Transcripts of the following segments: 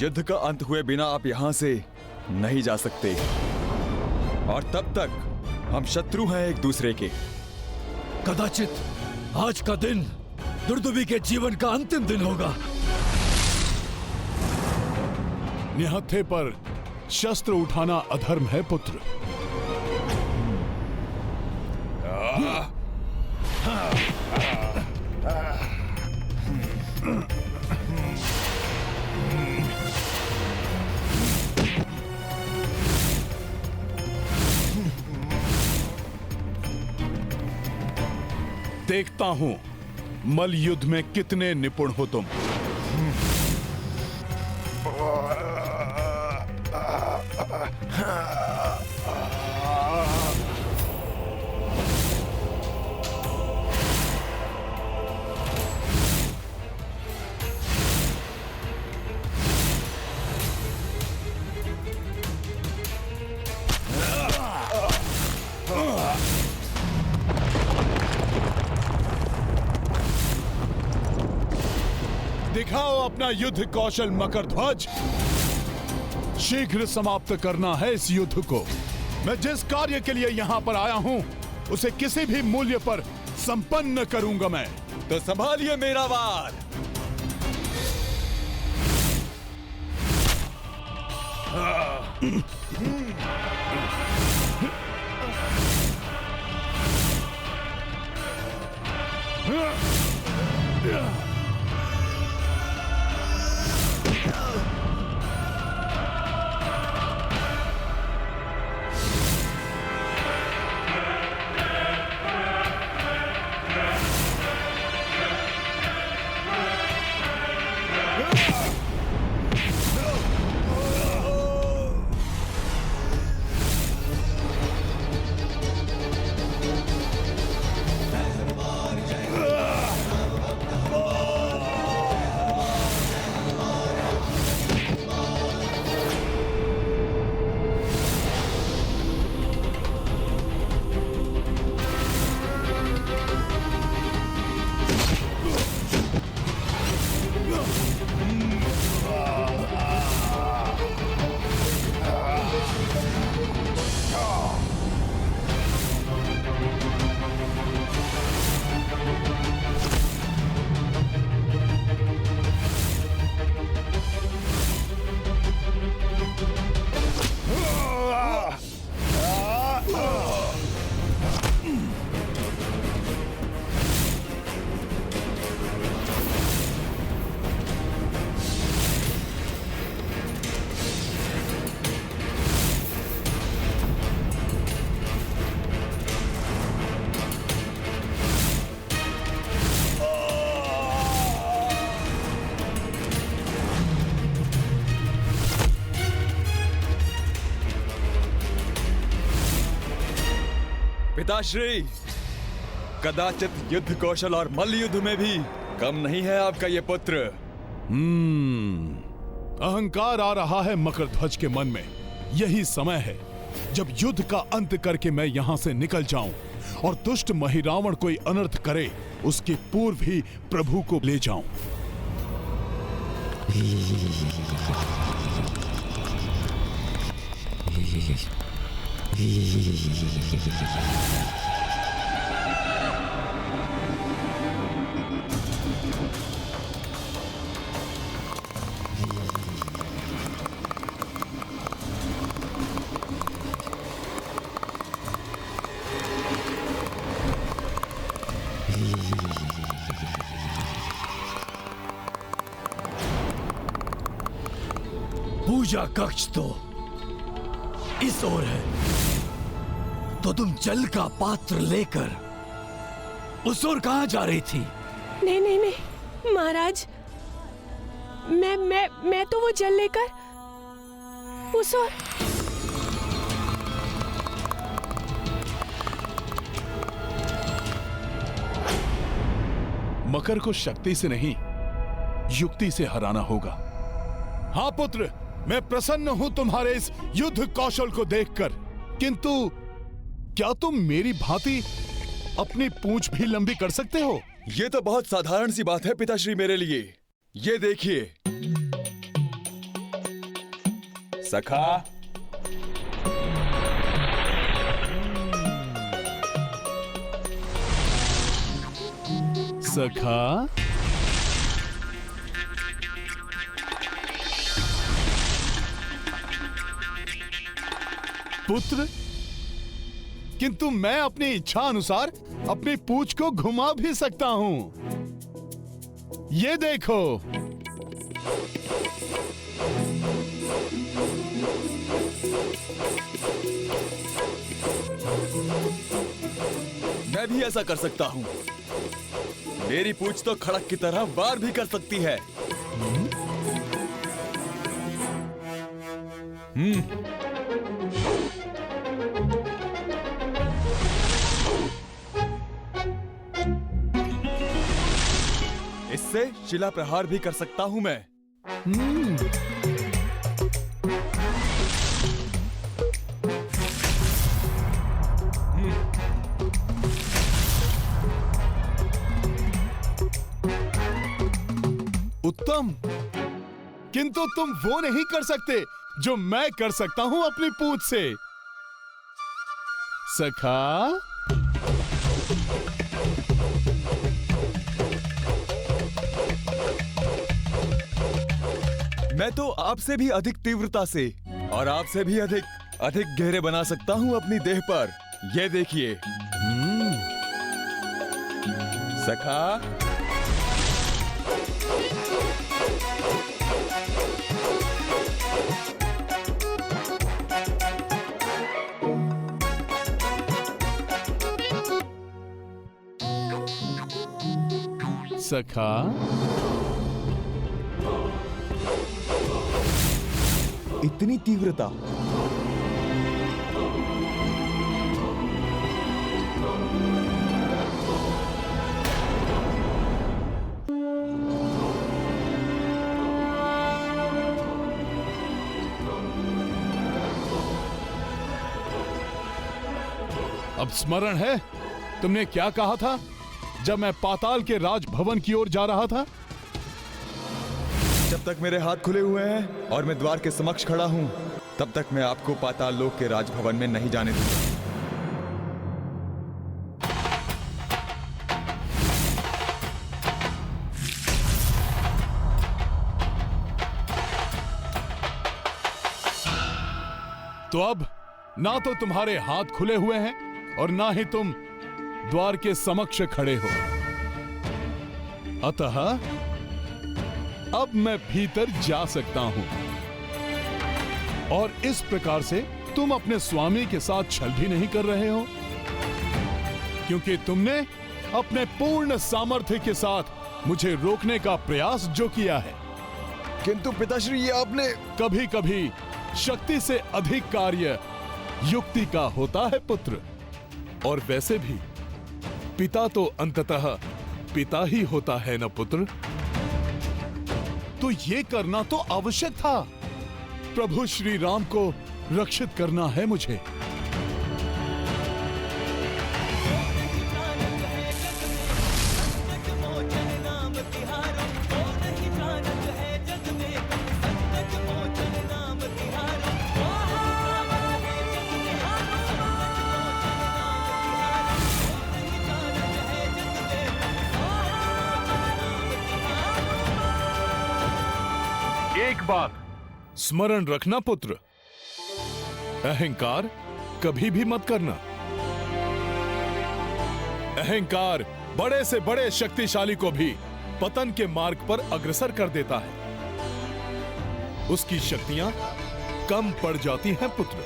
युद्ध का अंत हुए बिना आप यहां से नहीं जा सकते, और तब तक हम शत्रु हैं एक दूसरे के। कदाचित आज का दिन दुर्दुबी के जीवन का अंतिम दिन होगा। निहत्थे पर शस्त्र उठाना अधर्म है पुत्र। देखता हूं मल युद्ध में कितने निपुण हो तुम। दिखाओ अपना युद्ध कौशल मकरध्वज। शीघ्र समाप्त करना है इस युद्ध को। मैं जिस कार्य के लिए यहाँ पर आया हूँ उसे किसी भी मूल्य पर संपन्न करूंगा मैं। तो संभालिए मेरा वार। पिताश्री, कदाचित युद्ध कौशल और मल्ल युद्ध में भी कम नहीं है आपका ये पुत्र। अहंकार आ रहा है मकरध्वज के मन में। यही समय है जब युद्ध का अंत करके मैं यहां से निकल जाऊं और दुष्ट महिरावण कोई अनर्थ करे उसके पूर्व ही प्रभु को ले जाऊं। पूजा कक्ष तो इस ओर है, तो तुम जल का पात्र लेकर उस ओर कहां जा रही थी? नहीं नहीं नहीं महाराज, मैं तो वो जल लेकर उस ओर। मकर को शक्ति से नहीं युक्ति से हराना होगा। हाँ पुत्र, मैं प्रसन्न हूं तुम्हारे इस युद्ध कौशल को देखकर, किंतु क्या तुम मेरी भांति अपनी पूंछ भी लंबी कर सकते हो? ये तो बहुत साधारण सी बात है पिताश्री मेरे लिए। ये देखिए, सखा। सखा, पुत्र, किंतु मैं अपनी इच्छा अनुसार अपनी पूंछ को घुमा भी सकता हूं। ये देखो। मैं भी ऐसा कर सकता हूं। मेरी पूंछ तो खड़क की तरह वार भी कर सकती है। इससे शिला प्रहार भी कर सकता हूं मैं। उत्तम, किंतु तुम वो नहीं कर सकते जो मैं कर सकता हूं अपनी पूंछ से। सखा, मैं तो आपसे भी अधिक तीव्रता से और आपसे भी अधिक गहरे बना सकता हूं अपनी देह पर। ये देखिए। सखा, सखा, इतनी तीव्रता। अब स्मरण है तुमने क्या कहा था जब मैं पाताल के राजभवन की ओर जा रहा था? जब तक मेरे हाथ खुले हुए हैं और मैं द्वार के समक्ष खड़ा हूं, तब तक मैं आपको पाताल लोक के राजभवन में नहीं जाने दूंगा। तो अब ना तो तुम्हारे हाथ खुले हुए हैं और ना ही तुम द्वार के समक्ष खड़े हो। अतः अब मैं भीतर जा सकता हूं। और इस प्रकार से तुम अपने स्वामी के साथ छल भी नहीं कर रहे हो, क्योंकि तुमने अपने पूर्ण सामर्थ्य के साथ मुझे रोकने का प्रयास जो किया है। किंतु पिताश्री, ये आपने कभी कभी शक्ति से अधिक कार्य युक्ति का होता है पुत्र। और वैसे भी पिता तो अंततः पिता ही होता है ना पुत्र। तो ये करना तो आवश्यक था। प्रभु श्री राम को रक्षित करना है मुझे। एक बात स्मरण रखना पुत्र, अहंकार कभी भी मत करना। अहंकार बड़े से बड़े शक्तिशाली को भी पतन के मार्ग पर अग्रसर कर देता है। उसकी शक्तियां कम पड़ जाती हैं पुत्र।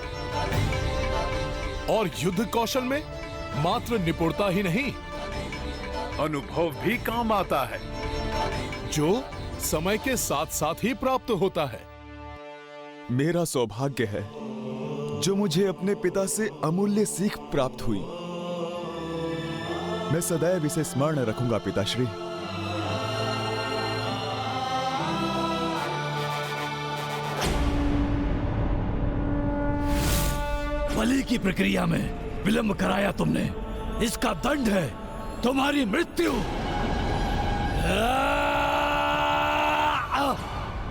और युद्ध कौशल में मात्र निपुणता ही नहीं, अनुभव भी काम आता है, जो समय के साथ साथ ही प्राप्त होता है। मेरा सौभाग्य है जो मुझे अपने पिता से अमूल्य सीख प्राप्त हुई। मैं सदैव इसे स्मरण रखूंगा पिताश्री। बलि की प्रक्रिया में विलंब कराया तुमने, इसका दंड है तुम्हारी मृत्यु।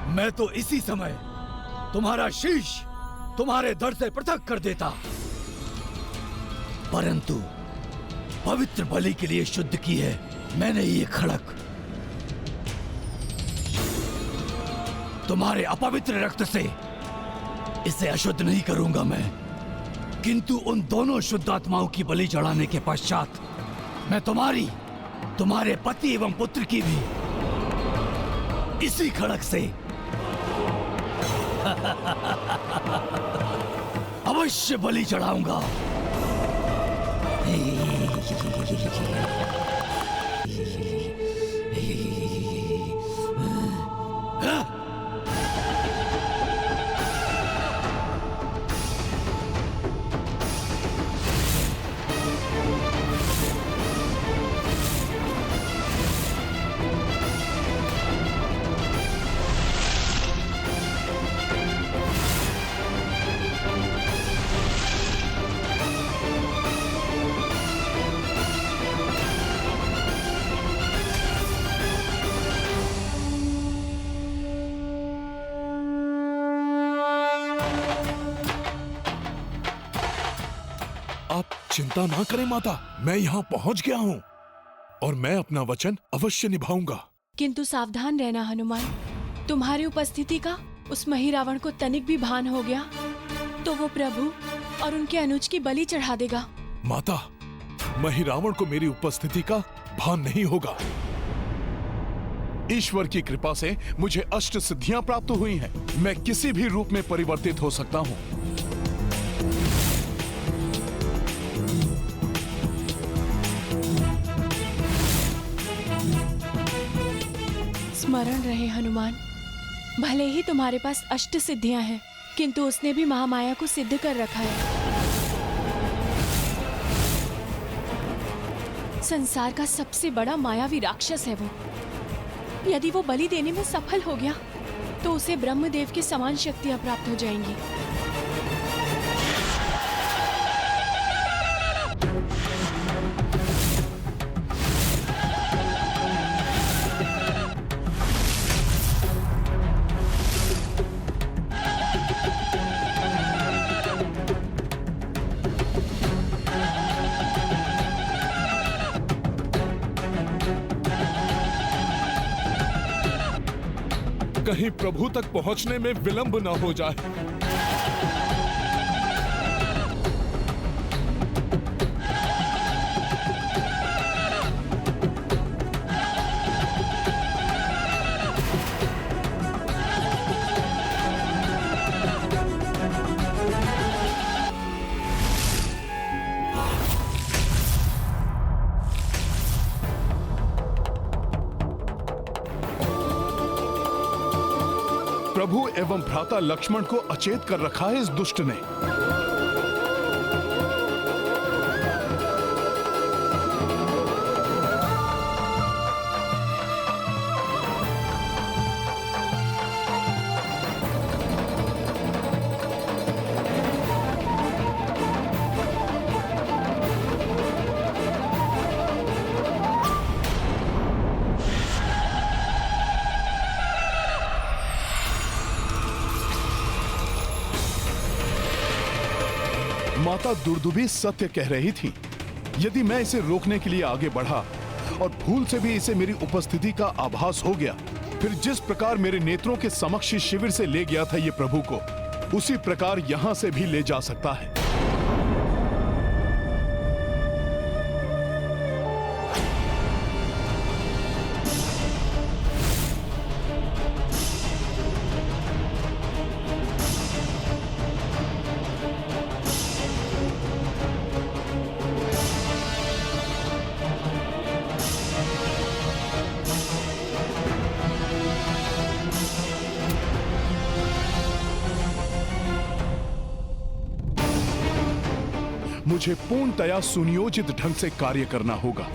मैं तो इसी समय तुम्हारा शीश तुम्हारे दर से पृथक कर देता, परंतु पवित्र बलि के लिए शुद्ध की है मैंने ये खड़क। तुम्हारे अपवित्र रक्त से इसे अशुद्ध नहीं करूंगा मैं, किंतु उन दोनों शुद्ध आत्माओं की बलि चढ़ाने के पश्चात मैं तुम्हारे पति एवं पुत्र की भी इसी खड़क से अवश्य बलि चढ़ाऊंगा। आप चिंता ना करें माता, मैं यहाँ पहुँच गया हूँ और मैं अपना वचन अवश्य निभाऊंगा। किंतु सावधान रहना हनुमान, तुम्हारी उपस्थिति का उस महिरावण को तनिक भी भान हो गया तो वो प्रभु और उनके अनुज की बलि चढ़ा देगा। माता, महिरावण को मेरी उपस्थिति का भान नहीं होगा। ईश्वर की कृपा से मुझे अष्ट सिद्धियां प्राप्त हुई हैं। मैं किसी भी रूप में परिवर्तित हो सकता हूँ। स्मरण रहे हनुमान, भले ही तुम्हारे पास अष्ट सिद्धियां हैं, किंतु उसने भी महामाया को सिद्ध कर रखा है। संसार का सबसे बड़ा मायावी राक्षस है वो। यदि वो बलि देने में सफल हो गया तो उसे ब्रह्मदेव की समान शक्तियां प्राप्त हो जाएंगी। कहीं प्रभु तक पहुंचने में विलंब न हो जाए। प्रभु एवं भ्राता लक्ष्मण को अचेत कर रखा है इस दुष्ट ने। माता दुर्दुभी सत्य कह रही थी। यदि मैं इसे रोकने के लिए आगे बढ़ा और भूल से भी इसे मेरी उपस्थिति का आभास हो गया, फिर जिस प्रकार मेरे नेत्रों के समक्ष शिविर से ले गया था ये प्रभु को, उसी प्रकार यहां से भी ले जा सकता है। मुझे पूर्णतया सुनियोजित ढंग से कार्य करना होगा।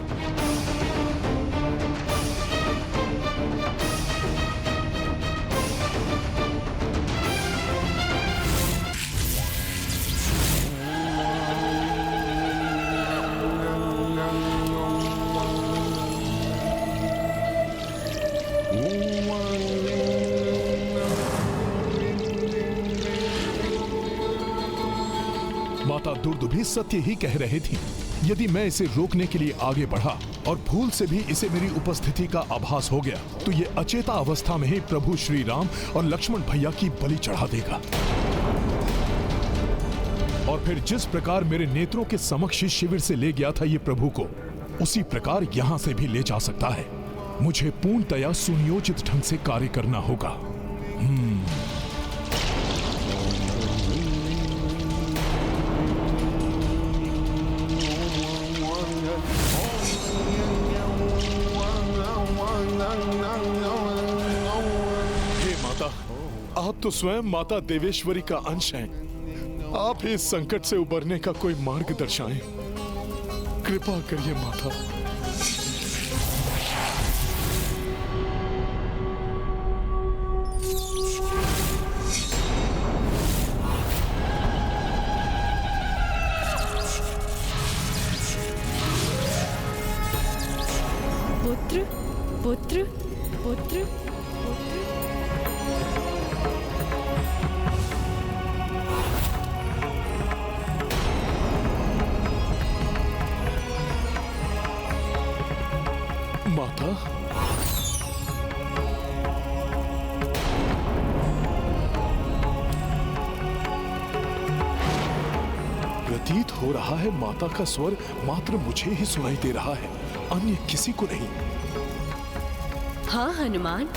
माता दुर्द भी सत्य ही कह रहे थी। यदि मैं इसे रोकने के लिए आगे बढ़ा और भूल से भी इसे मेरी उपस्थिति का आभास हो गया तो ये अचेता अवस्था में ही प्रभु श्री राम और लक्ष्मण भैया की बलि चढ़ा देगा। और फिर जिस प्रकार मेरे नेत्रों के समक्ष शिविर से ले गया था ये प्रभु को, उसी प्रकार यहां से भी ले जा सकता है। मुझे पूर्णतया सुनियोजित ढंग से कार्य करना होगा। हे माता, आप तो स्वयं माता देवेश्वरी का अंश हैं। आप ही इस संकट से उबरने का कोई मार्ग दर्शाएं। कृपा करिए माता। पुत्र पुत्र पुत्र माता, प्रतीत हो रहा है माता का स्वर मात्र मुझे ही सुनाई दे रहा है, अन्य किसी को नहीं। हाँ हनुमान,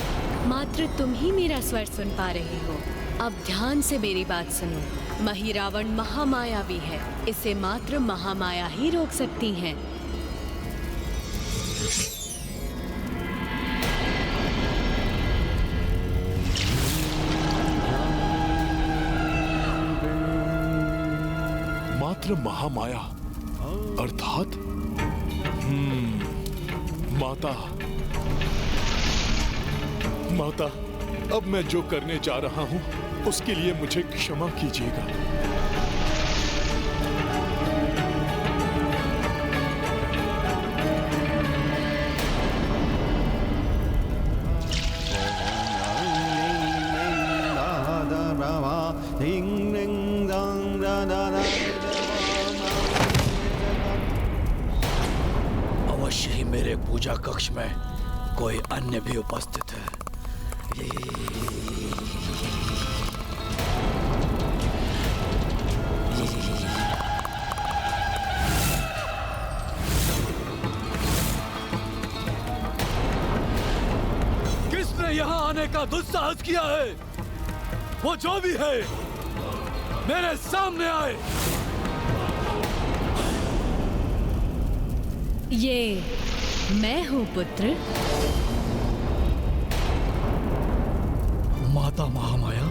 मात्र तुम ही मेरा स्वर सुन पा रहे हो। अब ध्यान से मेरी बात सुनो। महिरावण महामायावी है, इसे मात्र महामाया ही रोक सकती है। मात्र महामाया अर्थात माता। माता, अब मैं जो करने जा रहा हूं उसके लिए मुझे क्षमा कीजिएगा। अवश्य ही मेरे पूजा कक्ष में कोई अन्य भी उपस्थित है। किसने यहाँ आने का दुस्साहस किया है? वो जो भी है मेरे सामने आए। ये मैं हूँ पुत्र। माता महामाया,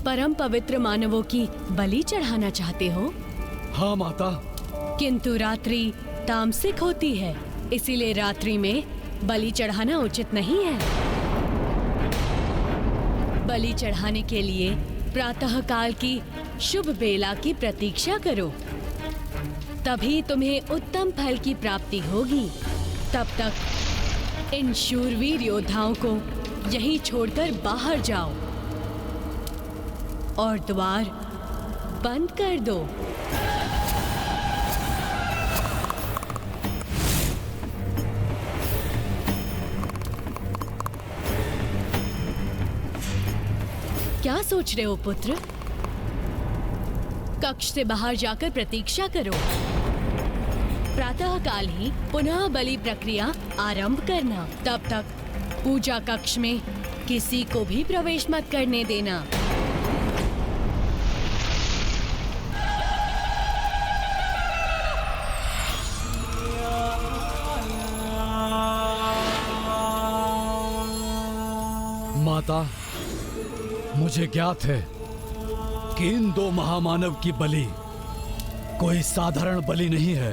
परम पवित्र मानवों की बलि चढ़ाना चाहते हो? हाँ माता। किंतु रात्रि तामसिक होती है, इसीलिए रात्रि में बलि चढ़ाना उचित नहीं है। बलि चढ़ाने के लिए प्रातः काल की शुभ बेला की प्रतीक्षा करो, तभी तुम्हें उत्तम फल की प्राप्ति होगी। तब तक इन शूरवीर योद्धाओं को यहीं छोड़कर बाहर जाओ और द्वार बंद कर दो। क्या सोच रहे हो पुत्र? कक्ष से बाहर जाकर प्रतीक्षा करो। प्रातः काल ही पुनः बलि प्रक्रिया आरंभ करना। तब तक पूजा कक्ष में किसी को भी प्रवेश मत करने देना। माता, मुझे ज्ञात है कि इन दो महामानव की बलि कोई साधारण बलि नहीं है।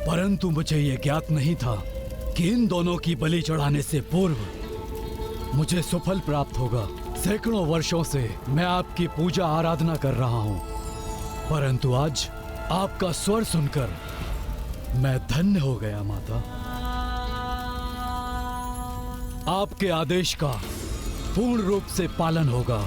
परंतु मुझे यह ज्ञात नहीं था कि इन दोनों की बलि चढ़ाने से पूर्व मुझे सुफल प्राप्त होगा। सैकड़ों वर्षों से मैं आपकी पूजा आराधना कर रहा हूँ, परंतु आज आपका स्वर सुनकर मैं धन्य हो गया माता। आपके आदेश का पूर्ण रूप से पालन होगा।